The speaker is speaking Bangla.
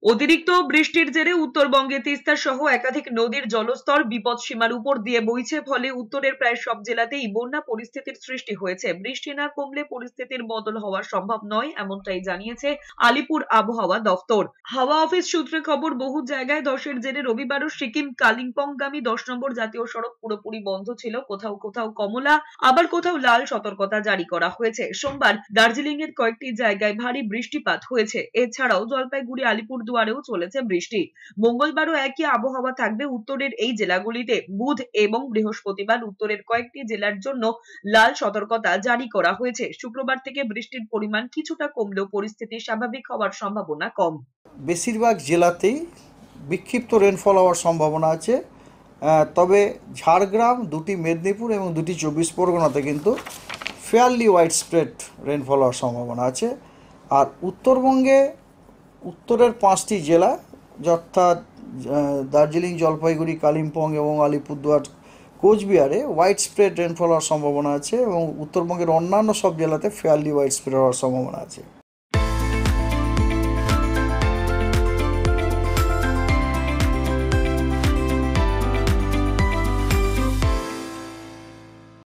অতিরিক্ত বৃষ্টির জেরে উত্তরবঙ্গে তিস্তা সহ একাধিক নদীর জলস্তর বিপদসীমার উপর দিয়ে বইছে, ফলে উত্তরের প্রায় সব জেলাতেই বন্যা পরিস্থিতির সৃষ্টি হয়েছে। বৃষ্টি না কমলে পরিস্থিতির বদল হওয়া সম্ভব নয়, এমনটাই জানিয়েছে আলিপুর আবহাওয়া দফতর। হাওয়া অফিস সূত্রে খবর, বহু জায়গায় ধসের জেরে রবিবারও সিকিম কালিম্পংগামী 10 নম্বর জাতীয় সড়ক পুরোপুরি বন্ধ ছিল। কোথাও কোথাও কমলা, আবার কোথাও লাল সতর্কতা জারি করা হয়েছে। সোমবার দার্জিলিং এর কয়েকটি জায়গায় ভারী বৃষ্টিপাত হয়েছে। এছাড়াও জলপাইগুড়ি, আলিপুরদুয়ারেও চলেছে বৃষ্টি। মঙ্গলবারও একই আবহাওয়া থাকবে উত্তরের এই জেলাগুলিতে। বুধ এবং বৃহস্পতিবার উত্তরের কয়েকটি জেলার জন্য লাল সতর্কতা জারি করা হয়েছে। শুক্রবার থেকে বৃষ্টির পরিমাণ কিছুটা কমলেও পরিস্থিতি স্বাভাবিক হওয়ার সম্ভাবনা কম। বেশিরভাগ জেলাতেই বিক্ষিপ্ত রেনফল হওয়ার সম্ভাবনা আছে, তবে ঝাড়গ্রাম, দুটি মেদিনীপুর এবং দুটি 24 পরগনাতে কিন্তু ফেয়ারলি ওয়াইড স্প্রেড রেনফল হওয়ার সম্ভাবনা আছে। আর উত্তরবঙ্গে উত্তরের 5টি জেলা, অর্থাৎ দার্জিলিং, জলপাইগুড়ি, কালিম্পং এবং আলিপুরদুয়ার, কোচবিহারে ওয়াইড স্প্রেড রেনফল হওয়ার সম্ভাবনা আছে এবং উত্তরবঙ্গের অন্যান্য সব জেলাতে ফেয়ারলি ওয়াইড স্প্রেড হওয়ার সম্ভাবনা আছে।